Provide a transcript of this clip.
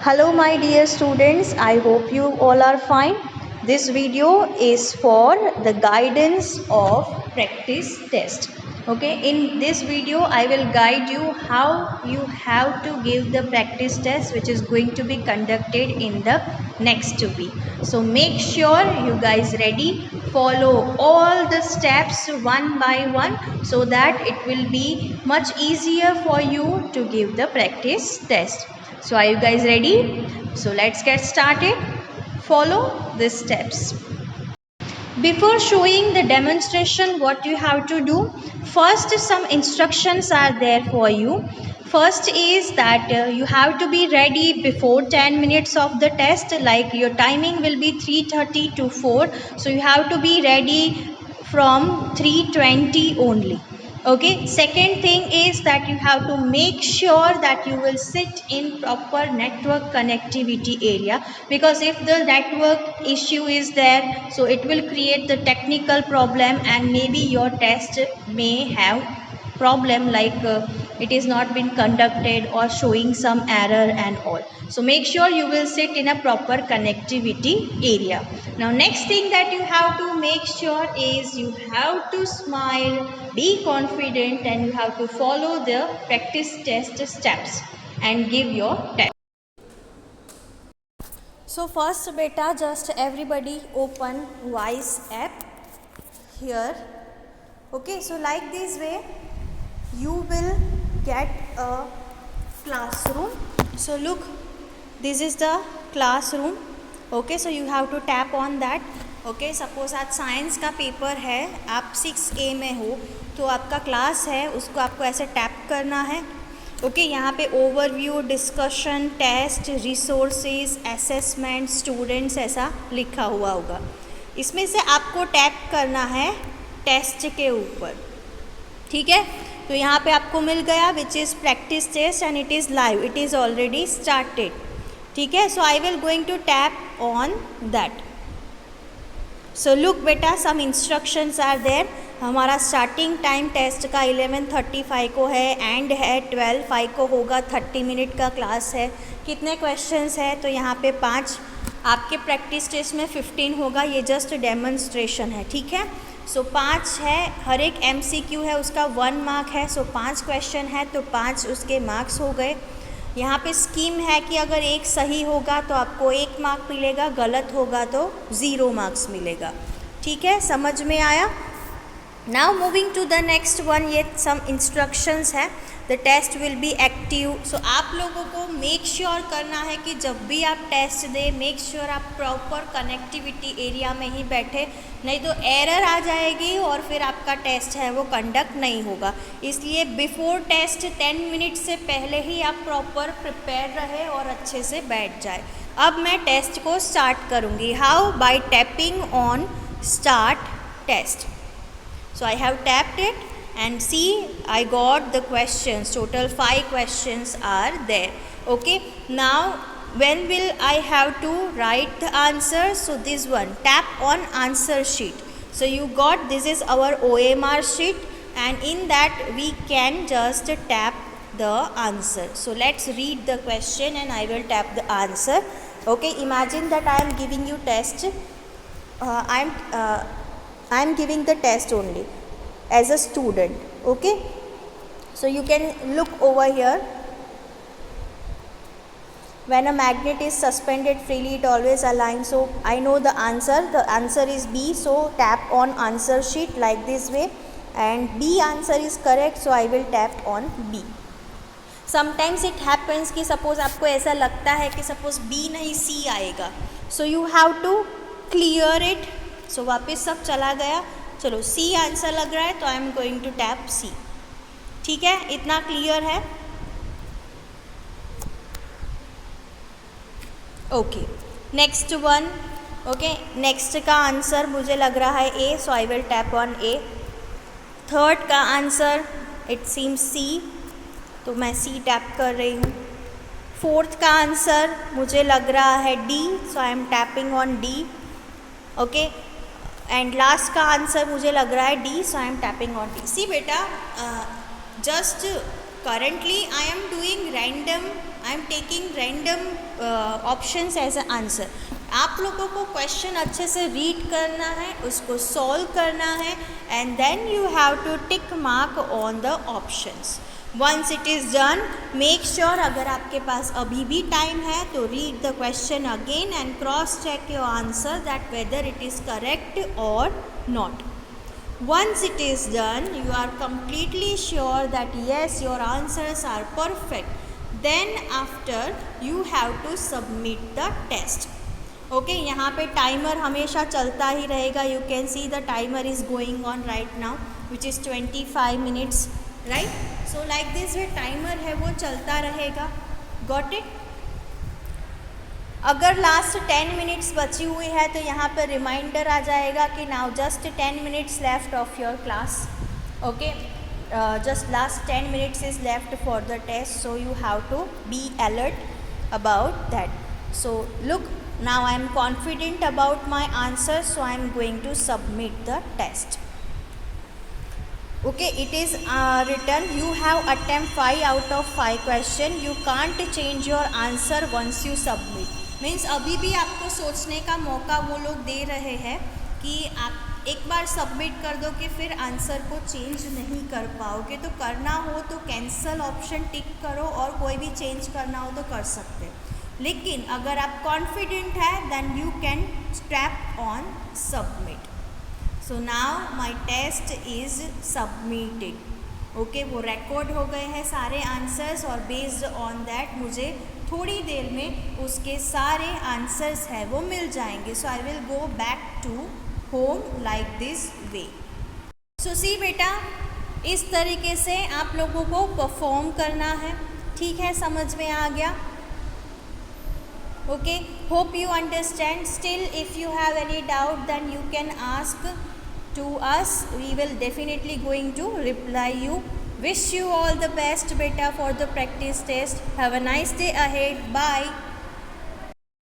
Hello my dear students, I hope you all are fine. This video is for the guidance of practice test. Okay, in this video I will guide you how you have to give the practice test which is going to be conducted in the next week. So make sure you guys ready, follow all the steps one by one so that it will be much easier for you to give the practice test. So are you guys ready? So let's get started. Follow these steps. Before showing the demonstration what you have to do, first some instructions are there for you. First is that you have to be ready before 10 minutes of the test, like your timing will be 3:30 to 4. So you have to be ready from 3:20 only. Okay, second thing is that you have to make sure that you will sit in proper network connectivity area, because if the network issue is there, so it will create the technical problem and maybe your test may have problem, like it is not been conducted or showing some error and all. So make sure you will sit in a proper connectivity area. Now next thing that you have to make sure is you have to smile, be confident, and you have to follow the practice test steps and give your test. So first beta, just everybody open Wise app here. Okay, so like this way you will get a classroom. So look, this is the classroom. Okay, so you have to tap on that. Okay, suppose आज science का paper है, आप 6A में हो, तो आपका class है उसको आपको ऐसे टैप करना है. ओके, यहाँ पे overview, discussion, test, resources, assessment, students ऐसा लिखा हुआ होगा. इसमें से आपको टैप करना है टेस्ट के ऊपर. ठीक है, तो यहाँ पे आपको मिल गया which is practice test and it is live, it is already started. ठीक है, so I will going to tap on that. So look बेटा, सम इंस्ट्रक्शंस आर देयर. हमारा स्टार्टिंग टाइम टेस्ट का 11:35 को है, एंड है 12:05 को होगा. 30 मिनट का क्लास है. कितने क्वेश्चंस है? तो यहाँ पे 5. आपके प्रैक्टिस टेस्ट में 15 होगा, ये जस्ट डेमोन्स्ट्रेशन है. ठीक है, सो 5 है. हर एक MCQ है उसका 1 मार्क है. सो 5 क्वेश्चन है तो 5 उसके मार्क्स हो गए. यहाँ पे स्कीम है कि अगर एक सही होगा तो आपको 1 मार्क मिलेगा, गलत होगा तो 0 मार्क्स मिलेगा. ठीक है, समझ में आया? Now moving to the next one, ये सम इंस्ट्रक्शंस है. The test will be active. So आप लोगों को मेक श्योर करना है कि जब भी आप टेस्ट दें, मेक श्योर आप प्रॉपर कनेक्टिविटी एरिया में ही बैठे, नहीं तो एरर आ जाएगी और फिर आपका टेस्ट है वो कंडक्ट नहीं होगा. इसलिए बिफोर टेस्ट 10 मिनट से पहले ही आप प्रॉपर प्रिपेयर रहे और अच्छे से बैठ जाए. अब मैं टेस्ट को स्टार्ट करूँगी. How? By tapping on start test. So I have tapped it and see I got the questions. Total 5 questions are there. Okay, now when will I have to write the answer? So this one, tap on answer sheet. So you got, this is our OMR sheet, and in that we can just tap the answer. So let's read the question and I will tap the answer. Okay, imagine that I am giving you test. I am giving the test only as a student. Okay, so you can look over here. When a magnet is suspended freely, it always aligns. So I know the answer. The answer is B. So tap on answer sheet like this way, and B answer is correct. So I will tap on B. Sometimes it happens कि suppose आपको ऐसा लगता है कि suppose B नहीं C आएगा. So you have to clear it. सो वापस सब चला गया. चलो C आंसर लग रहा है तो I am going to tap C. ठीक है, इतना क्लियर है? Okay, next one. Okay, next का आंसर मुझे लग रहा है A, so I will tap on A. Third का आंसर इट सीम्स C, तो मैं C टैप कर रही हूँ. फोर्थ का आंसर मुझे लग रहा है D, so I am tapping on D. Okay, and last का आंसर मुझे लग रहा है D, so I am tapping on D. See बेटा, just currently I am doing random I am taking random options as a answer. आप लोगों को question अच्छे से रीड करना है, उसको सॉल्व करना है, and then you have to tick mark on the options. Once it is done, make sure अगर आपके पास अभी भी टाइम है तो read the question again and cross check your answer that whether it is correct और not. Once it is done, you are completely sure that yes, your answers are perfect. Then after you have to submit the test. Okay, यहाँ पे timer हमेशा चलता ही रहेगा। You can see the timer is going on right now, which is 25 minutes, right? So like this way timer है वो चलता रहेगा। Got it? अगर लास्ट 10 मिनट्स बची हुई है तो यहाँ पर रिमाइंडर आ जाएगा कि now just 10 minutes left of your class. Okay, just last 10 minutes is left for the test, so you have to be alert about that. So look, now I am confident about my answer, so I am going to submit the test. Okay, it is written you have attempt 5 out of 5 question. You can't change your answer once you submit. Means अभी भी आपको सोचने का मौका वो लोग दे रहे हैं कि आप एक बार सबमिट कर दो कि फिर आंसर को चेंज नहीं कर पाओगे। तो करना हो तो कैंसिल ऑप्शन टिक करो और कोई भी चेंज करना हो तो कर सकते। लेकिन अगर आप कॉन्फिडेंट है then you can tap on submit. So now my test is submitted. Okay, वो रिकॉर्ड हो गए हैं सारे आंसर्स और बेस्ड ऑन दैट मुझे थोड़ी देर में उसके सारे आंसर्स हैं वो मिल जाएंगे। So I will go back to home like this way. So see बेटा, इस तरीके से आप लोगों को परफॉर्म करना है। ठीक है, समझ में आ गया? Okay, hope you understand. Still if you have any doubt then you can ask to us. We will definitely going to reply you. Wish you all the best beta for the practice test. Have a nice day ahead. Bye.